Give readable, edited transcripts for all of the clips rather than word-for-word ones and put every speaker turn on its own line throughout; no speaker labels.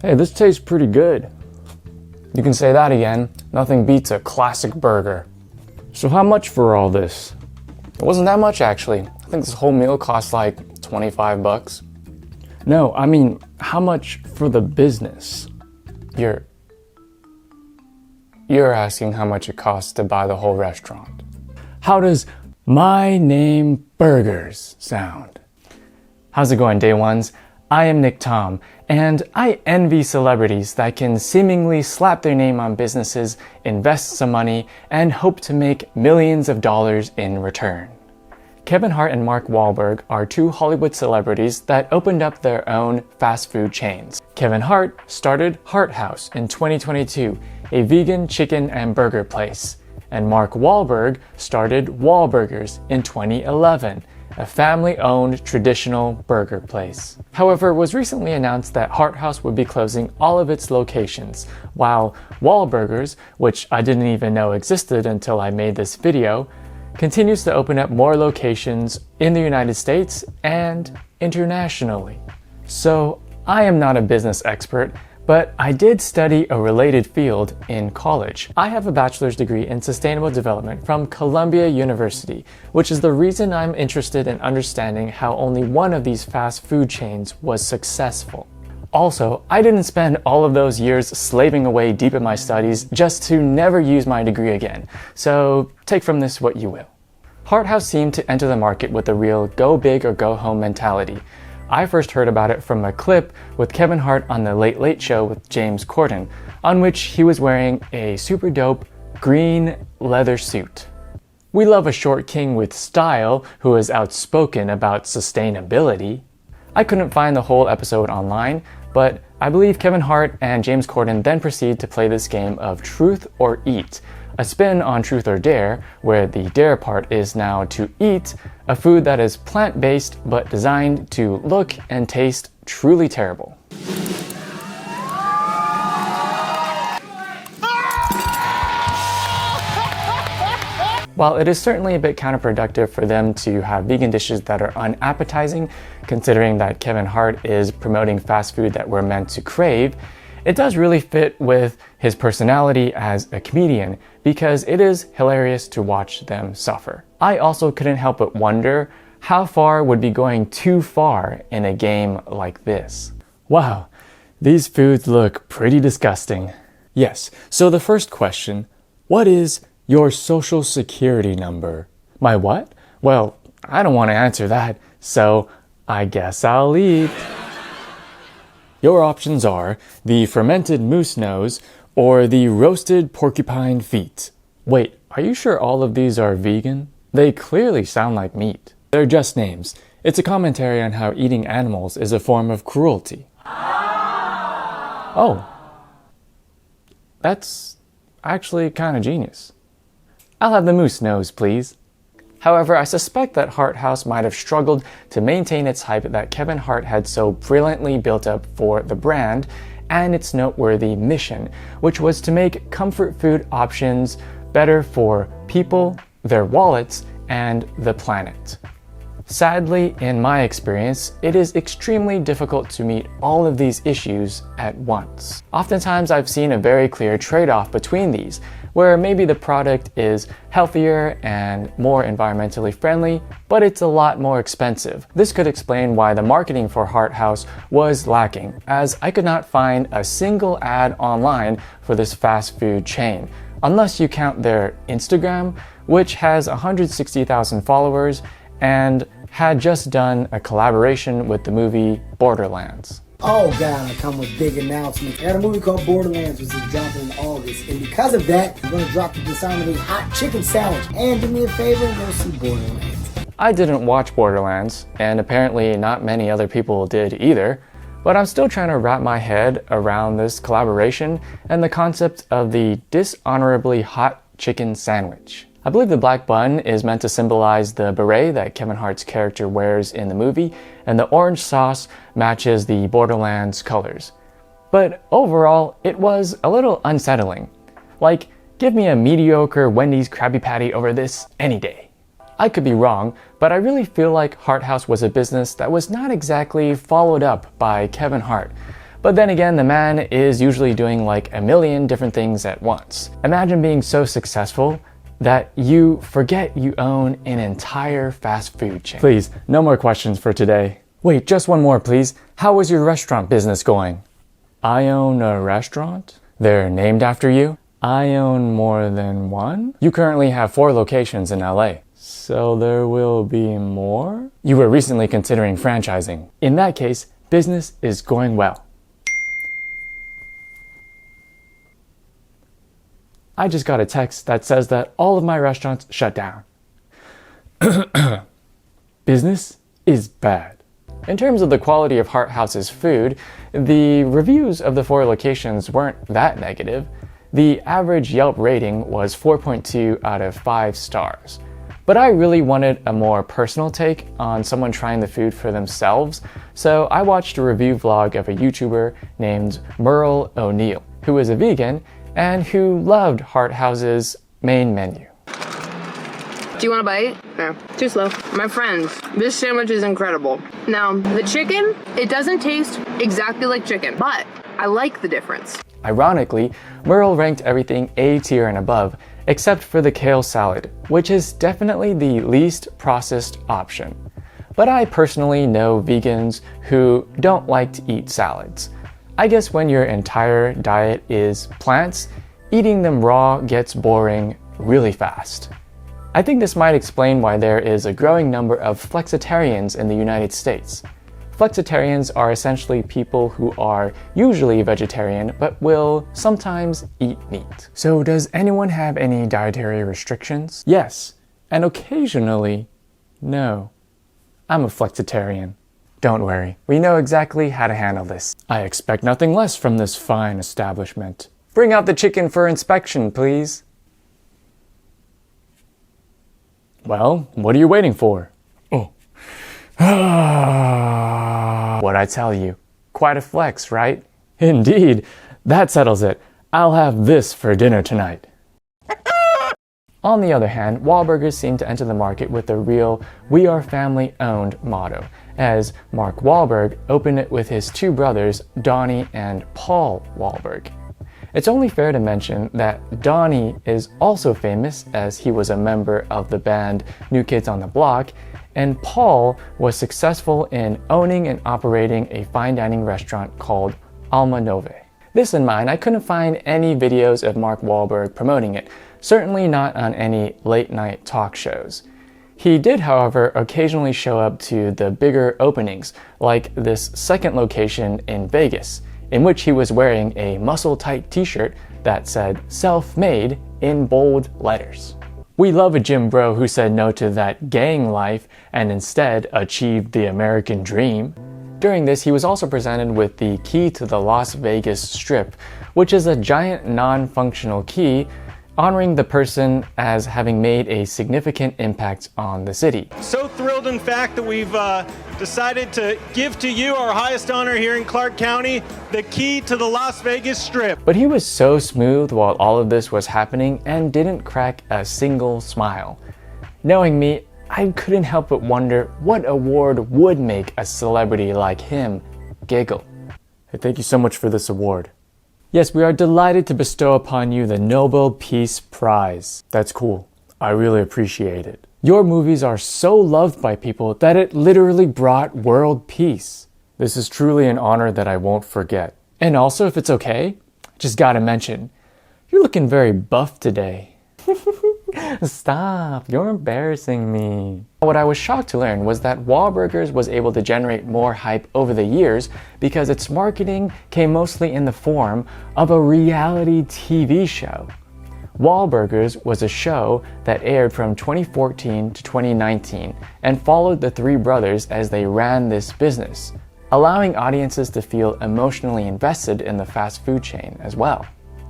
Hey, this tastes pretty good. You can say that again. Nothing beats a classic burger. So how much for all this? It wasn't that much actually. I think this whole meal cost like 25 bucks. No, I mean, how much for the business? You're asking how much it costs to buy the whole restaurant. How does my name burgers sound? How's it going, day ones? I am Nick Tom, and I envy celebrities that can seemingly slap their name on businesses, invest some money, and hope to make millions of dollars in return. Kevin Hart and Mark Wahlberg are two Hollywood celebrities that opened up their own fast food chains. Kevin Hart started Hart House in 2022, a vegan chicken and burger place, and Mark Wahlberg started Wahlburgers in 2011, a family-owned traditional burger place. However, it was recently announced that Hart House would be closing all of its locations, while Wahlburgers, which I didn't even know existed until I made this video, continues to open up more locations in the United States and internationally. So, I am not a business expert, but I did study a related field in college. I have a bachelor's degree in sustainable development from Columbia University, which is the reason I'm interested in understanding how only one of these fast food chains was successful. Also, I didn't spend all of those years slaving away deep in my studies just to never use my degree again, so take from this what you will. Hart House seemed to enter the market with a real go big or go home mentality. I first heard about it from a clip with Kevin Hart on the Late Late Show with James Corden, on which he was wearing a super dope green leather suit. We love a short king with style who is outspoken about sustainability. I couldn't find the whole episode online, but I believe Kevin Hart and James Corden then proceed to play this game of Truth or Eat, a spin on Truth or Dare, where the dare part is now to eat a food that is plant-based but designed to look and taste truly terrible. While it is certainly a bit counterproductive for them to have vegan dishes that are unappetizing, considering that Kevin Hart is promoting fast food that we're meant to crave, it does really fit with his personality as a comedian because it is hilarious to watch them suffer. I also couldn't help but wonder how far would be going too far in a game like this. Wow, these foods look pretty disgusting. Yes, so the first question, what is your social security number? My what? Well, I don't want to answer that, so I guess I'll eat. Your options are the fermented moose nose or the roasted porcupine feet. Wait, are you sure all of these are vegan? They clearly sound like meat. They're just names. It's a commentary on how eating animals is a form of cruelty. Oh, that's actually kind of genius. I'll have the moose nose, please. However, I suspect that Hart House might have struggled to maintain its hype that Kevin Hart had so brilliantly built up for the brand and its noteworthy mission, which was to make comfort food options better for people, their wallets, and the planet. Sadly, in my experience, it is extremely difficult to meet all of these issues at once. Oftentimes, I've seen a very clear trade-off between these, where maybe the product is healthier and more environmentally friendly, but it's a lot more expensive. This could explain why the marketing for Hart House was lacking, as I could not find a single ad online for this fast food chain, unless you count their Instagram, which has 160,000 followers and had just done a collaboration with the movie Borderlands.
Oh God, I come with big announcements. I got a movie called Borderlands, which is dropping in August. And because of that, I'm going to drop the disarming hot chicken sandwich. And do me a favor and go see Borderlands.
I didn't watch Borderlands, and apparently not many other people did either, but I'm still trying to wrap my head around this collaboration and the concept of the dishonorably hot chicken sandwich. I believe the black bun is meant to symbolize the beret that Kevin Hart's character wears in the movie, and the orange sauce matches the Borderlands colors. But overall, it was a little unsettling. Like, give me a mediocre Wendy's Krabby Patty over this any day. I could be wrong, but I really feel like Hart House was a business that was not exactly followed up by Kevin Hart. But then again, the man is usually doing like a million different things at once. Imagine being so successful that you forget you own an entire fast food chain. Please, no more questions for today. Wait, just one more, please. How is your restaurant business going? I own a restaurant? They're named after you? I own more than one? You currently have 4 locations in LA. So there will be more? You were recently considering franchising. In that case, business is going well. I just got a text that says that all of my restaurants shut down. Business is bad. In terms of the quality of Hart House's food, the reviews of the 4 locations weren't that negative. The average Yelp rating was 4.2 out of 5 stars. But I really wanted a more personal take on someone trying the food for themselves, so I watched a review vlog of a YouTuber named Merle O'Neill, who is a vegan and who loved Hart House's main menu.
Do you want a bite? No, too slow. My friends, this sandwich is incredible. Now, the chicken, it doesn't taste exactly like chicken, but I like the difference.
Ironically, Merle ranked everything A tier and above, except for the kale salad, which is definitely the least processed option. But I personally know vegans who don't like to eat salads. I guess when your entire diet is plants, eating them raw gets boring really fast. I think this might explain why there is a growing number of flexitarians in the United States. Flexitarians are essentially people who are usually vegetarian but will sometimes eat meat. So does anyone have any dietary restrictions? Yes, and occasionally, no. I'm a flexitarian. Don't worry, we know exactly how to handle this. I expect nothing less from this fine establishment. Bring out the chicken for inspection, please. Well, what are you waiting for? Oh. What'd I tell you? Quite a flex, right? Indeed. That settles it. I'll have this for dinner tonight. On the other hand, Wahlburgers seem to enter the market with a real "we are family owned" motto, as Mark Wahlberg opened it with his 2 brothers, Donnie and Paul Wahlberg. It's only fair to mention that Donnie is also famous as he was a member of the band New Kids on the Block, and Paul was successful in owning and operating a fine dining restaurant called Alma Nove. This in mind, I couldn't find any videos of Mark Wahlberg promoting it, certainly not on any late night talk shows. He did, however, occasionally show up to the bigger openings, like this second location in Vegas, in which he was wearing a muscle-tight t-shirt that said "self-made" in bold letters. We love a gym bro who said no to that gang life and instead achieved the American dream. During this, he was also presented with the key to the Las Vegas Strip, which is a giant non-functional key honoring the person as having made a significant impact on the city.
So thrilled, in fact, that we've decided to give to you our highest honor here in Clark County, the key to the Las Vegas Strip.
But he was so smooth while all of this was happening and didn't crack a single smile. Knowing me, I couldn't help but wonder what award would make a celebrity like him giggle. Hey, thank you so much for this award. Yes, we are delighted to bestow upon you the Nobel Peace Prize. That's cool. I really appreciate it. Your movies are so loved by people that it literally brought world peace. This is truly an honor that I won't forget. And also, if it's okay, just gotta mention, you're looking very buff today. Stop, you're embarrassing me. What I was shocked to learn was that Wahlburgers was able to generate more hype over the years because its marketing came mostly in the form of a reality TV show. Wahlburgers was a show that aired from 2014 to 2019 and followed the 3 brothers as they ran this business, allowing audiences to feel emotionally invested in the fast food chain as well.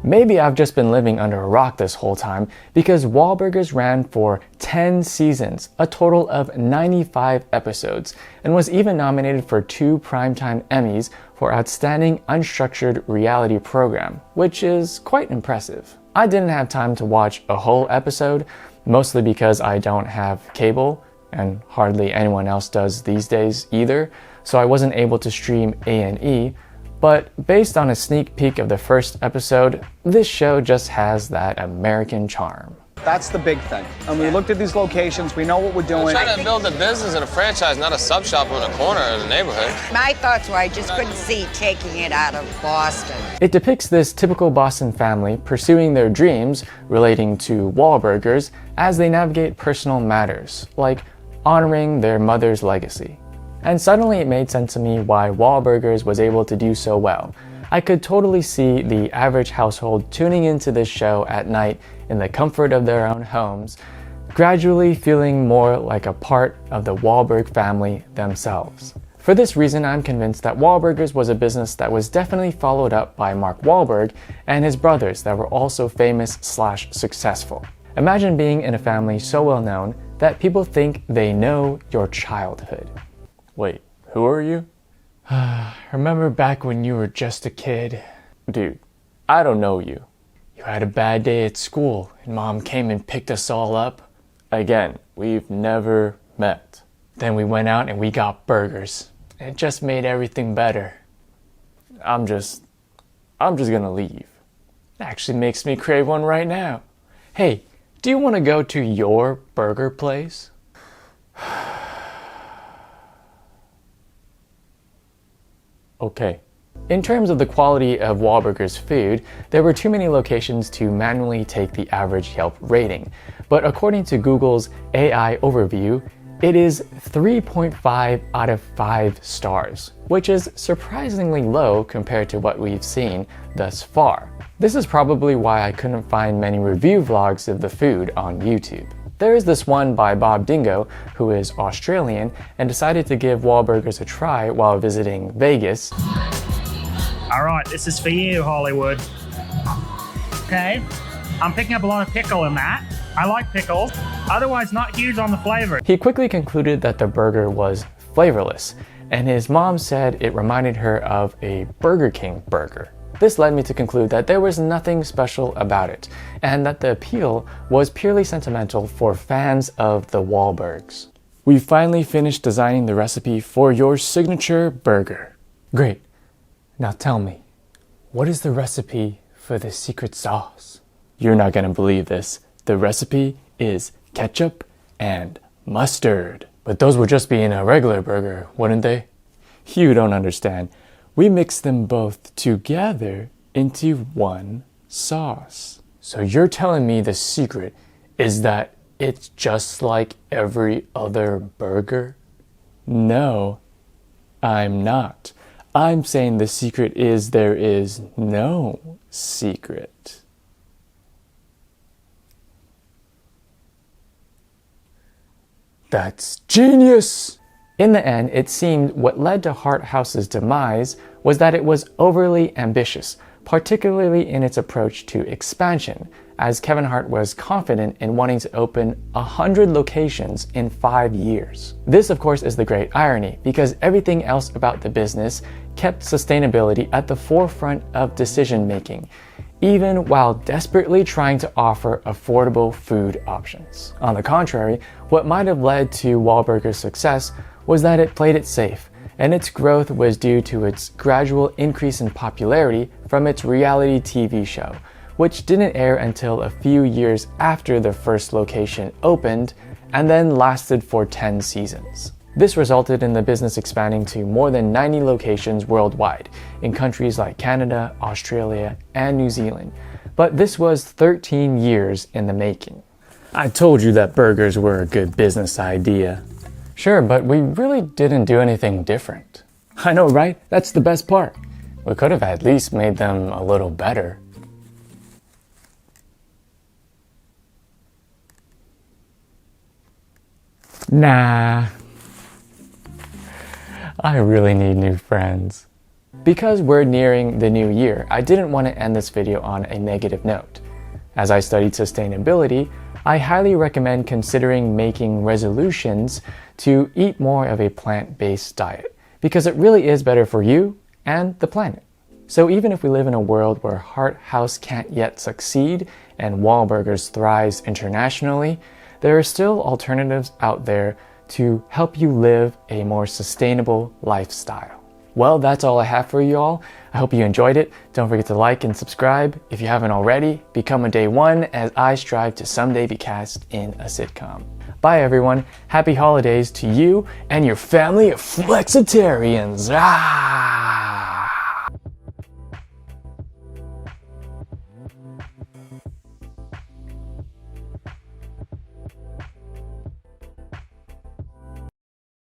Maybe I've just been living under a rock this whole time because Wahlburgers ran for 10 seasons, a total of 95 episodes, and was even nominated for 2 Primetime Emmys for Outstanding Unstructured Reality Program, which is quite impressive. I didn't have time to watch a whole episode, mostly because I don't have cable, and hardly anyone else does these days either, so I wasn't able to stream A&E, But based on a sneak peek of the first episode, this show just has that American charm.
That's the big thing. And we looked at these locations, we know what we're doing.
We're trying to build a business and a franchise, not a sub shop in a corner of the neighborhood.
My thoughts were I just couldn't see taking it out of Boston.
It depicts this typical Boston family pursuing their dreams relating to Wahlburgers as they navigate personal matters, like honoring their mother's legacy. And suddenly it made sense to me why Wahlburgers was able to do so well. I could totally see the average household tuning into this show at night in the comfort of their own homes, gradually feeling more like a part of the Wahlberg family themselves. For this reason, I'm convinced that Wahlburgers was a business that was definitely followed up by Mark Wahlberg and his brothers that were also famous/successful. Imagine being in a family so well known that people think they know your childhood. Wait, who are you? Remember back when you were just a kid? Dude, I don't know you. You had a bad day at school and mom came and picked us all up? Again, we've never met. Then we went out and we got burgers. And it just made everything better. I'm just gonna leave. It actually makes me crave one right now. Hey, do you want to go to your burger place? Okay. In terms of the quality of Wahlburgers food, there were too many locations to manually take the average Yelp rating. But according to Google's AI overview, it is 3.5 out of 5 stars, which is surprisingly low compared to what we've seen thus far. This is probably why I couldn't find many review vlogs of the food on YouTube. There is this one by Bob Dingo, who is Australian and decided to give Wahlburgers a try while visiting Vegas.
All right, this is for you, Hollywood. Okay, I'm picking up a lot of pickle in that. I like pickles, otherwise not huge on the flavor.
He quickly concluded that the burger was flavorless, and his mom said it reminded her of a Burger King burger. This led me to conclude that there was nothing special about it, and that the appeal was purely sentimental for fans of the Wahlbergs. We finally finished designing the recipe for your signature burger. Great. Now tell me, what is the recipe for the secret sauce? You're not gonna believe this. The recipe is ketchup and mustard. But those would just be in a regular burger, wouldn't they? You don't understand. We mix them both together into one sauce. So you're telling me the secret is that it's just like every other burger? No, I'm not. I'm saying the secret is there is no secret. That's genius! In the end, it seemed what led to Hart House's demise was that it was overly ambitious, particularly in its approach to expansion, as Kevin Hart was confident in wanting to open 100 locations in 5 years. This, of course, is the great irony, because everything else about the business kept sustainability at the forefront of decision-making, even while desperately trying to offer affordable food options. On the contrary, what might have led to Wahlburgers' success was that it played it safe, and its growth was due to its gradual increase in popularity from its reality TV show, which didn't air until a few years after the first location opened and then lasted for 10 seasons. This resulted in the business expanding to more than 90 locations worldwide in countries like Canada, Australia, and New Zealand. But this was 13 years in the making. I told you that burgers were a good business idea. Sure, but we really didn't do anything different. I know, right? That's the best part. We could have at least made them a little better. Nah. I really need new friends. Because we're nearing the new year, I didn't want to end this video on a negative note. As I studied sustainability, I highly recommend considering making resolutions to eat more of a plant-based diet, because it really is better for you and the planet. So even if we live in a world where Hart House can't yet succeed and Wahlburgers thrives internationally, there are still alternatives out there to help you live a more sustainable lifestyle. Well, that's all I have for you all. I hope you enjoyed it. Don't forget to like and subscribe. If you haven't already, become a day one as I strive to someday be cast in a sitcom. Bye everyone. Happy holidays to you and your family of flexitarians. Ah!